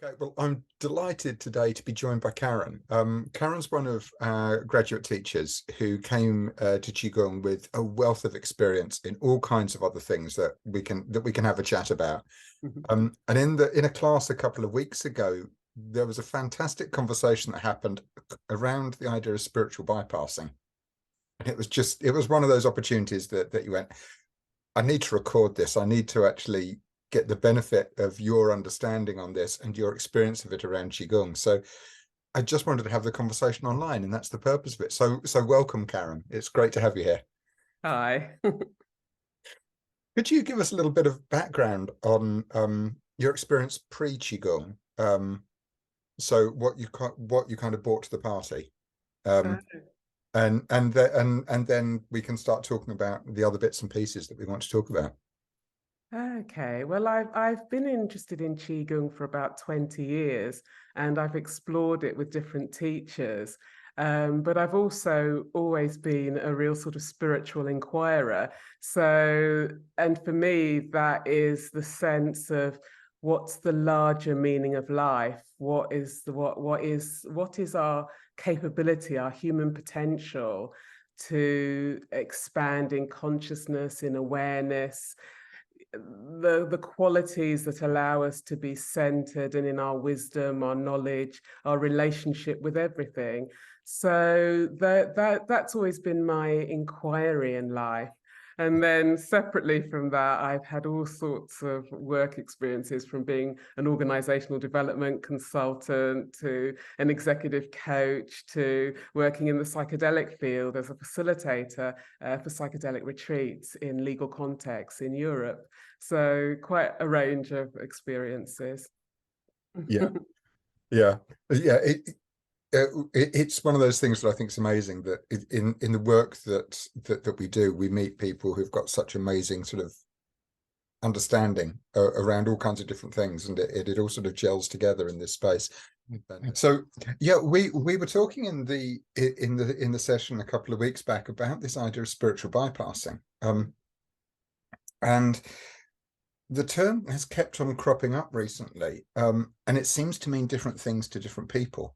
Okay, well, I'm delighted today to be joined by Karen. Karen's one of our graduate teachers who came to Qigong with a wealth of experience in all kinds of other things that we can have a chat about. Mhm. And in a class a couple of weeks ago, there was a fantastic conversation that happened around the idea of spiritual bypassing. And it was one of those opportunities that you went, I need to record this. I need to actually get the benefit of your understanding on this and your experience of it around Qigong. So I just wanted to have the conversation online, and that's the purpose of it. So welcome, Karen. It's great to have you here. Hi. Could you give us a little bit of background on your experience pre-Qigong? So what you kind of brought to the party, Uh, um, and then we can start talking about the other bits and pieces that we want to talk about. Okay. Well, I've been interested in Qigong for about 20 years, and I've explored it with different teachers. But I've also always been a real sort of spiritual inquirer. So, and for me, that is the sense of what's the larger meaning of life? What is our capability, our human potential to expand in consciousness, in awareness, the qualities that allow us to be centered and in our wisdom, our knowledge, our relationship with everything. So that's always been my inquiry in life. And then separately from that, I've had all sorts of work experiences, from being an organizational development consultant to an executive coach to working in the psychedelic field as a facilitator for psychedelic retreats in legal contexts in Europe. So quite a range of experiences. Yeah, yeah, yeah. It's one of those things that I think is amazing that in the work that we do, we meet people who've got such amazing sort of understanding around all kinds of different things, and it all sort of gels together in this space. So yeah, we were talking in the session a couple of weeks back about this idea of spiritual bypassing, and the term has kept on cropping up recently, and it seems to mean different things to different people.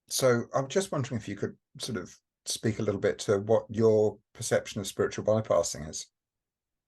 So I'm just wondering if you could sort of speak a little bit to what your perception of spiritual bypassing is.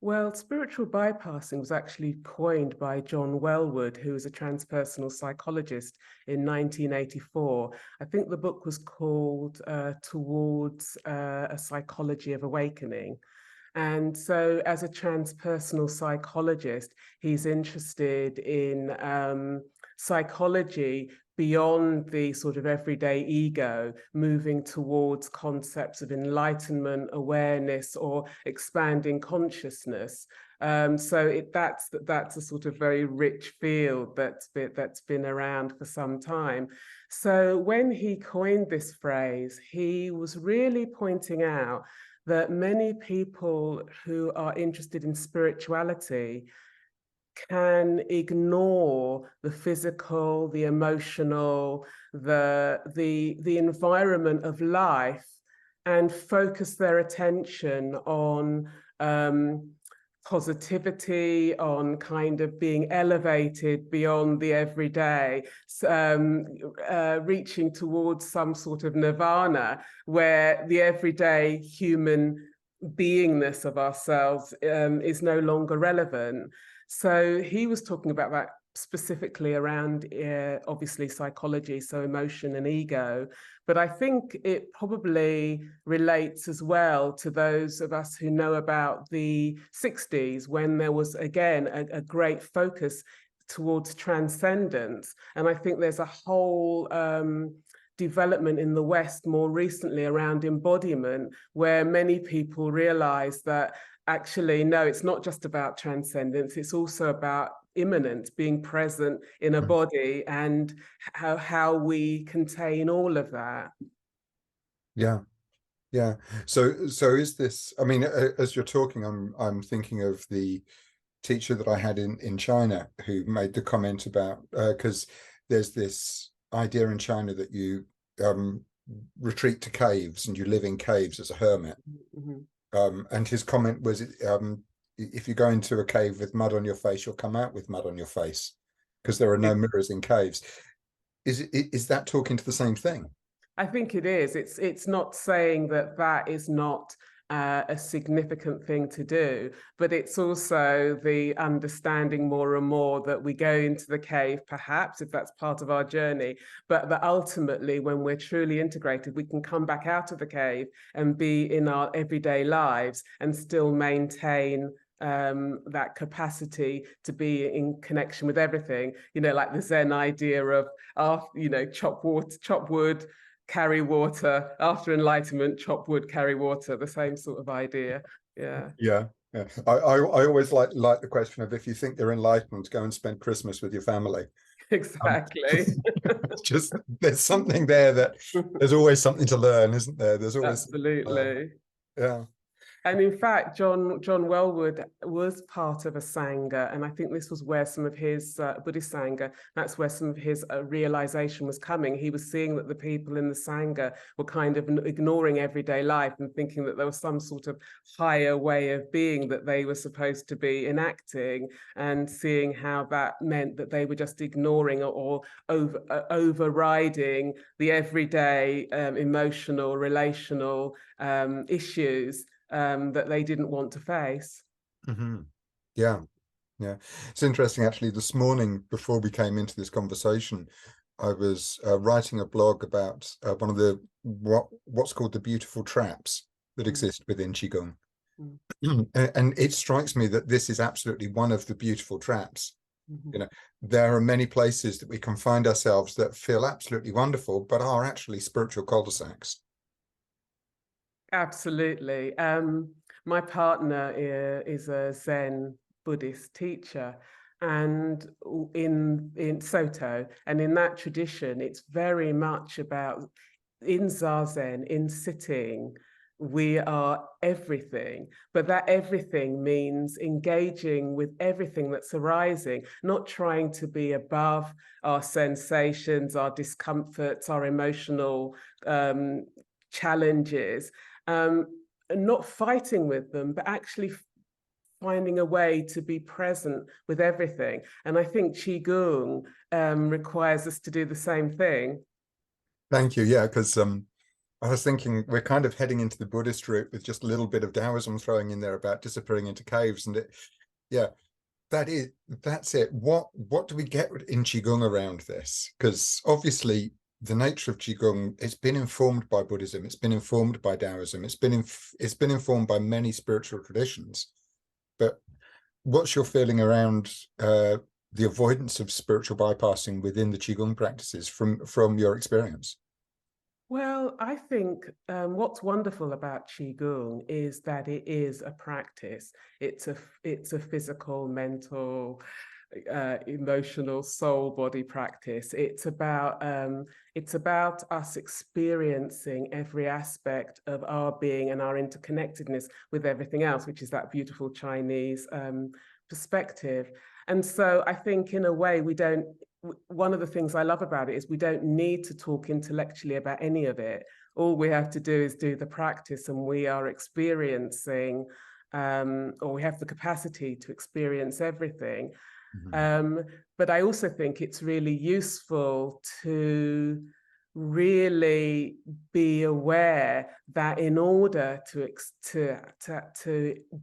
Well, spiritual bypassing was actually coined by John Wellwood, who was a transpersonal psychologist in 1984. I think the book was called Towards a Psychology of Awakening. And so, as a transpersonal psychologist, he's interested in psychology beyond the sort of everyday ego, moving towards concepts of enlightenment, awareness, or expanding consciousness. That's a sort of very rich field that's been around for some time. So when he coined this phrase, he was really pointing out that many people who are interested in spirituality can ignore the physical, the emotional, the environment of life, and focus their attention on positivity, on kind of being elevated beyond the everyday, reaching towards some sort of nirvana where the everyday human beingness of ourselves is no longer relevant. So he was talking about that specifically around obviously psychology, so emotion and ego. But I think it probably relates as well to those of us who know about the 60s, when there was again a great focus towards transcendence. And I think there's a whole development in the West more recently around embodiment, where many people realize that actually, no, it's not just about transcendence, it's also about immanence, being present in a body, and how we contain all of that. Yeah, yeah. So is this? I mean, as you're talking, I'm thinking of the teacher that I had in China who made the comment about because there's this idea in China that you um, retreat to caves and you live in caves as a hermit. Mhm. And his comment was, if you go into a cave with mud on your face, you'll come out with mud on your face. because there are no mirrors in caves. Is that talking to the same thing? I think it is. It's not saying that that is not a significant thing to do, but it's also the understanding more and more that we go into the cave, perhaps if that's part of our journey, but that ultimately, when we're truly integrated, we can come back out of the cave and be in our everyday lives and still maintain that capacity to be in connection with everything. You know, like the Zen idea of, chop wood, carry water. After enlightenment, chop wood, carry water. The same sort of idea. Yeah. Yeah. Yeah. I always like the question of, if you think you're enlightened, go and spend Christmas with your family. Exactly. It's just, there's something there that there's always something to learn, isn't there? There's always Absolutely. yeah. And in fact, John Wellwood was part of a Sangha, and I think this was where some of his Buddhist Sangha, that's where some of his realization was coming. He was seeing that the people in the Sangha were kind of ignoring everyday life and thinking that there was some sort of higher way of being that they were supposed to be enacting, and seeing how that meant that they were just ignoring or overriding the everyday emotional, relational issues that they didn't want to face. Mm-hmm. Yeah. Yeah. It's interesting, actually. This morning, before we came into this conversation, I was writing a blog about one of the what's called the beautiful traps that exist within Qigong. And it strikes me that this is absolutely one of the beautiful traps. You know, there are many places that we can find ourselves that feel absolutely wonderful, but are actually spiritual cul-de-sacs. Absolutely. My partner is a Zen Buddhist teacher, and in Soto, and in that tradition, it's very much about, in Zazen, in sitting, we are everything, but that everything means engaging with everything that's arising, not trying to be above our sensations, our discomforts, our emotional challenges, not fighting with them, but actually finding a way to be present with everything. And I think Qigong requires us to do the same thing. Thank you. Yeah, because I was thinking we're kind of heading into the Buddhist route with just a little bit of Taoism throwing in there about disappearing into caves, and yeah, that's it. What do we get in Qigong around this? Because obviously the nature of Qigong, it's been informed by Buddhism, it's been informed by Taoism, it's been informed by many spiritual traditions. But what's your feeling around the avoidance of spiritual bypassing within the Qigong practices from your experience? Well, I think what's wonderful about Qigong is that it is a practice. It's a physical, mental, emotional, soul, body practice. It's about us experiencing every aspect of our being and our interconnectedness with everything else, which is that beautiful Chinese perspective. And so I think in a way one of the things I love about it is we don't need to talk intellectually about any of it. All we have to do is do the practice, and we are experiencing, or we have the capacity to experience everything. But I also think it's really useful to really be aware that in order to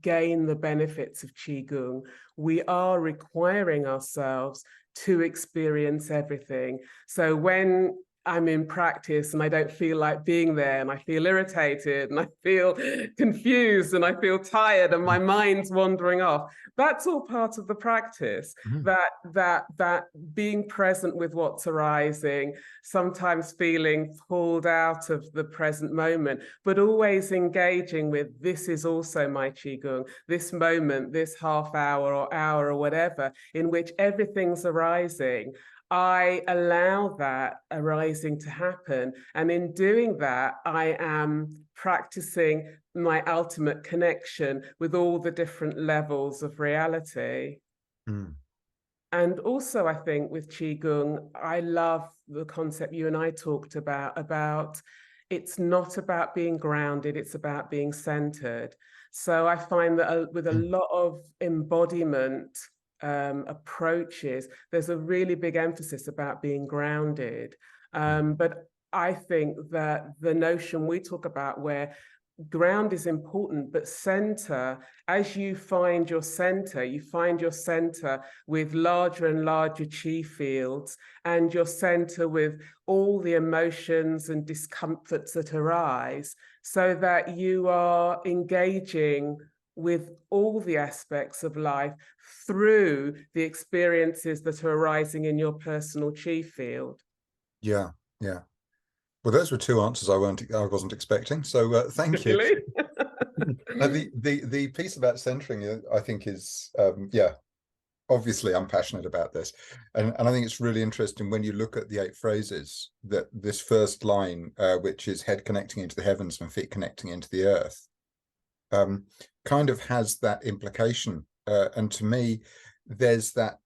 gain the benefits of Qigong, we are requiring ourselves to experience everything. So when I'm in practice and I don't feel like being there, and I feel irritated and I feel confused and I feel tired and my mind's wandering off, that's all part of the practice. Mm-hmm. That being present with what's arising, sometimes feeling pulled out of the present moment, but always engaging with, this is also my Qigong, this moment, this half hour or hour or whatever, in which everything's arising. I allow that arising to happen. And in doing that, I am practicing my ultimate connection with all the different levels of reality. Mm. And also, I think with Qigong, I love the concept you and I talked about it's not about being grounded, it's about being centered. So I find that with a lot of embodiment approaches, there's a really big emphasis about being grounded. But I think that the notion we talk about, where ground is important, but center, as you find your center with larger and larger chi fields, and your center with all the emotions and discomforts that arise, so that you are engaging with all the aspects of life through the experiences that are arising in your personal chi field. Yeah, yeah. Well, those were two answers I wasn't expecting. So thank you. Really? The piece about centering, I think, is yeah. Obviously, I'm passionate about this, and I think it's really interesting when you look at the 8 phrases, that this first line, which is head connecting into the heavens and feet connecting into the earth, kind of has that implication. And to me, there's that,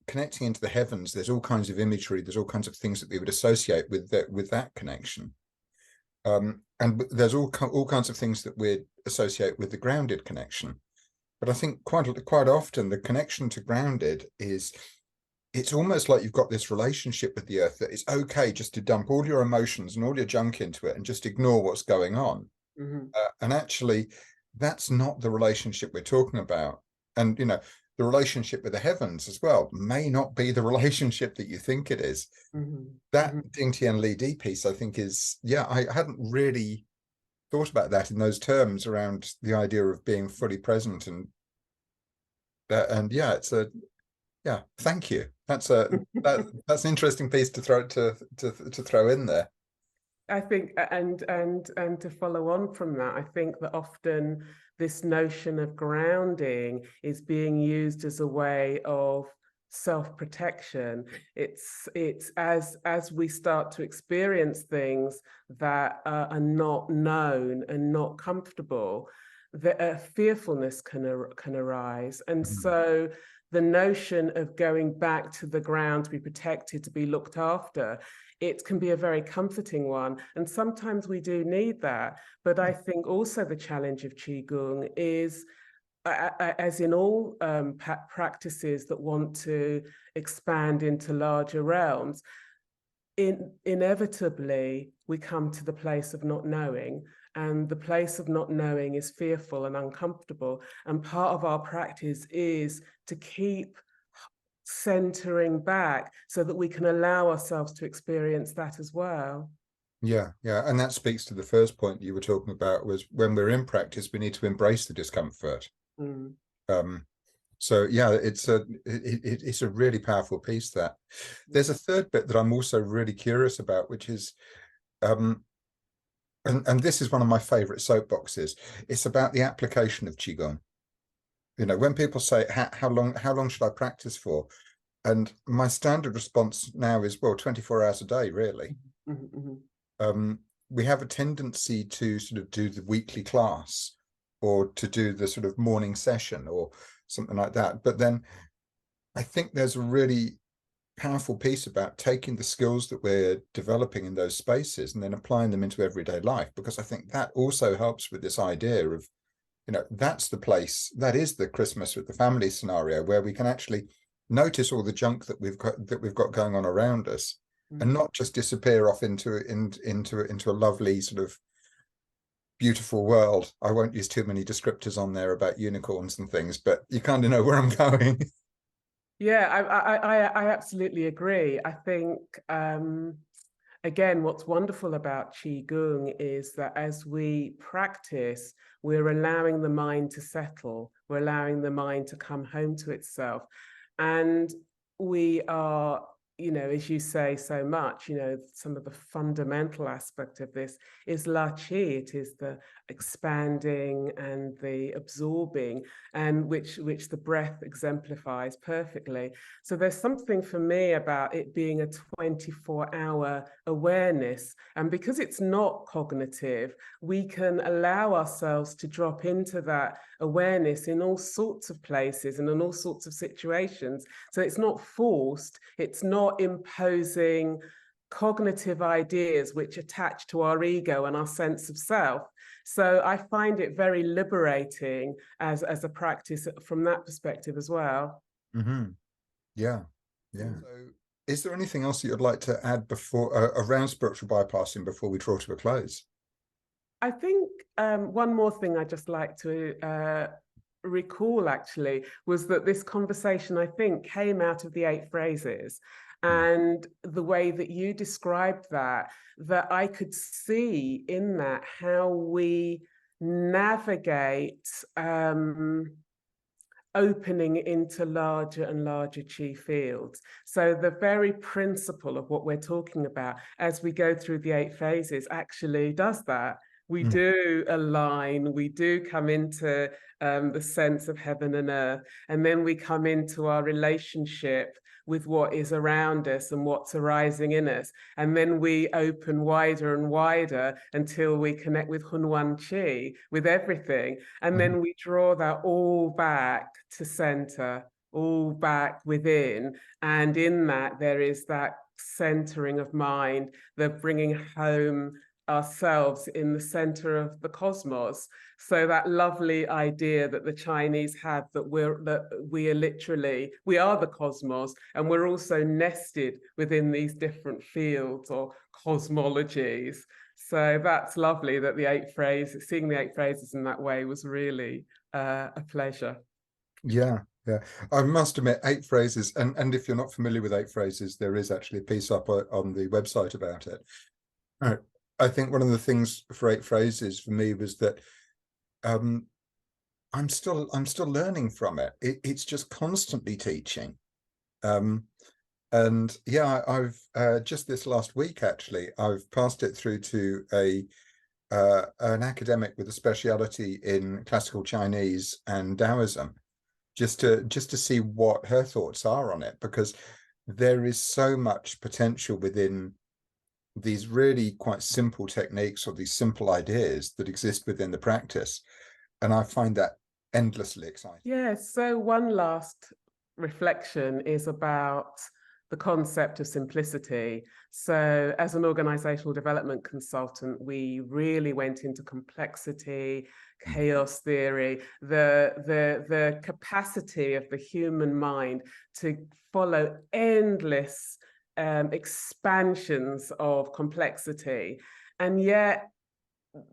connecting into the heavens, there's all kinds of imagery, there's all kinds of things that we would associate with that connection. And there's all kinds of things that we associate with the grounded connection. But I think quite often the connection to grounded is, it's almost like you've got this relationship with the earth that it's okay just to dump all your emotions and all your junk into it and just ignore what's going on. And actually, that's not the relationship we're talking about. And, the relationship with the heavens as well may not be the relationship that you think it is. That Ding Tian Li Di piece, I think, is, yeah, I hadn't really thought about that in those terms, around the idea of being fully present. And yeah, thank you. That's an interesting piece to throw in there. I think, and to follow on from that, I think that often this notion of grounding is being used as a way of self-protection. It's as we start to experience things that are not known and not comfortable, that fearfulness can arise. And so the notion of going back to the ground to be protected, to be looked after, it can be a very comforting one. And sometimes we do need that. But I think also the challenge of Qigong is, as in all practices that want to expand into larger realms, inevitably we come to the place of not knowing. And the place of not knowing is fearful and uncomfortable. And part of our practice is to keep centering back so that we can allow ourselves to experience that as well. Yeah, and that speaks to the first point you were talking about, was when we're in practice, we need to embrace the discomfort. So yeah, it's a really powerful piece. That there's a third bit that I'm also really curious about, which is and this is one of my favorite soapboxes. It's about the application of Qigong. When people say, how long should I practice for? And my standard response now is, well, 24 hours a day, really. We have a tendency to sort of do the weekly class, or to do the sort of morning session or something like that. But then I think there's a really powerful piece about taking the skills that we're developing in those spaces and then applying them into everyday life, because I think that also helps with this idea of, that's the place, that is the Christmas with the family scenario, where we can actually notice all the junk that we've got going on around us, and not just disappear off into a lovely sort of beautiful world. I won't use too many descriptors on there about unicorns and things, but you kind of know where I'm going. Yeah, I absolutely agree. I think, again, what's wonderful about Qigong is that as we practice, we're allowing the mind to settle. We're allowing the mind to come home to itself. And we are, as you say so much, some of the fundamental aspect of this is La Qi. It is the expanding and the absorbing, and which the breath exemplifies perfectly. So there's something for me about it being a 24-hour awareness. And because it's not cognitive, we can allow ourselves to drop into that awareness in all sorts of places and in all sorts of situations. So it's not forced, it's not imposing cognitive ideas which attach to our ego and our sense of self. So I find it very liberating as a practice from that perspective as well. Hmm. Yeah. Yeah. So is there anything else that you'd like to add before around spiritual bypassing before we draw to a close? I think one more thing I'd just like to recall actually was that this conversation, I think, came out of the 8 phrases. Mm. And the way that you described that, that I could see in that how we navigate opening into larger and larger chi fields. So the very principle of what we're talking about as we go through the 8 phases actually does that. We Mm. do align, we do come into the sense of heaven and earth, and then we come into our relationship with what is around us and what's arising in us. And then we open wider and wider until we connect with Hunwan Chi, with everything. And Mm. then we draw that all back to center, all back within. And in that, there is that centering of mind, the bringing home ourselves in the center of the cosmos. So that lovely idea that the Chinese have that we are literally, we are the cosmos, and we're also nested within these different fields or cosmologies. So that's lovely that the 8 phrases, seeing the 8 phrases in that way was really a pleasure. Yeah, yeah. I must admit, 8 phrases, and if you're not familiar with 8 phrases, there is actually a piece up on the website about it. Uh, I think one of the things for 8 phrases for me was that um, I'm still learning from it. It's just constantly teaching. Um, and yeah, I've just this last week actually, I've passed it through to a an academic with a speciality in classical Chinese and Taoism, just to see what her thoughts are on it, because there is so much potential within these really quite simple techniques or these simple ideas that exist within the practice. And I find that endlessly exciting. Yeah, so one last reflection is about the concept of simplicity. So, as an organizational development consultant, we really went into complexity, chaos theory, the capacity of the human mind to follow endless expansions of complexity. And yet,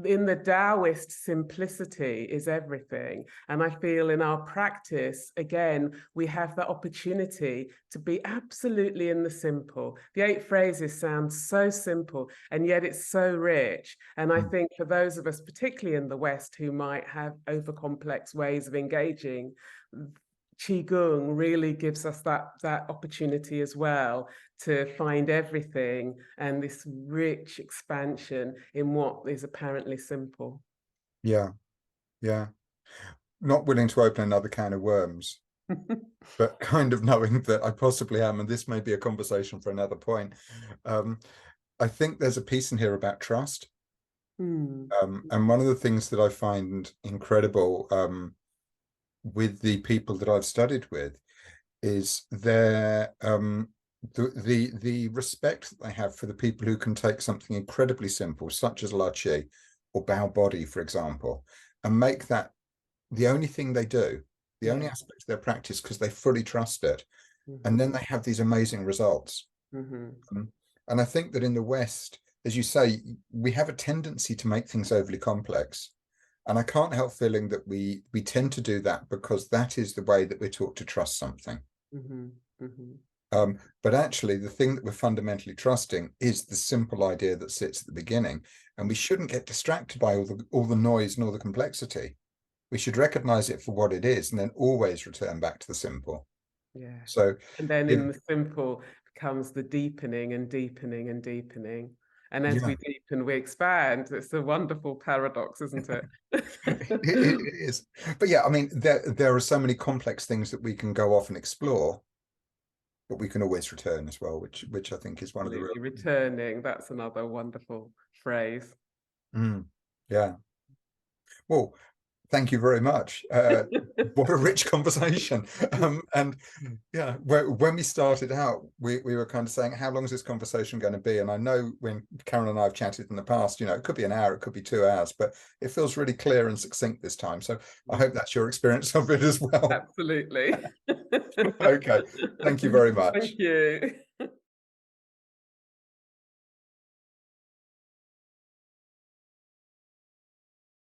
in the Taoist, simplicity is everything. And I feel in our practice, again, we have the opportunity to be absolutely in the simple. The 8 phrases sound so simple, and yet it's so rich. And I think for those of us, particularly in the West, who might have over complex ways of engaging, Qigong really gives us that opportunity as well to find everything and this rich expansion in what is apparently simple. Yeah, yeah. Not willing to open another can of worms, but kind of knowing that I possibly am, and this may be a conversation for another point. I think there's a piece in here about trust. Mm. And one of the things that I find incredible with the people that I've studied with is the respect that they have for the people who can take something incredibly simple, such as La Chi or Bao Body, for example, and make that the only thing they do, the only Yeah. aspect of their practice, because they fully trust it. And then Mm-hmm. they have these amazing results. Mm-hmm. Um, and I think that in the West, as you say, we have a tendency to make things overly complex. And I can't help feeling that we tend to do that because that is the way that we're taught to trust something. Mm-hmm. Mm-hmm. But actually, the thing that we're fundamentally trusting is the simple idea that sits at the beginning. And we shouldn't get distracted by all the noise and all the complexity. We should recognize it for what it is and then always return back to the simple. Yeah. So, And then yeah, in the simple becomes the deepening and deepening and deepening. And as yeah, we deepen, we expand. It's a wonderful paradox, isn't it? it is. But yeah, I mean, there are so many complex things that we can go off and explore, but we can always return as well, which I think is one of the real. Absolutely. Returning. That's another wonderful phrase. Mm, yeah. Well, Thank you very much. What a rich conversation. And yeah, when we started out, we were kind of saying, how long is this conversation going to be? And I know when Karen and I have chatted in the past, you know, it could be an hour, it could be 2 hours, but it feels really clear and succinct this time. So I hope that's your experience of it as well. Absolutely. Okay. Thank you very much. Thank you.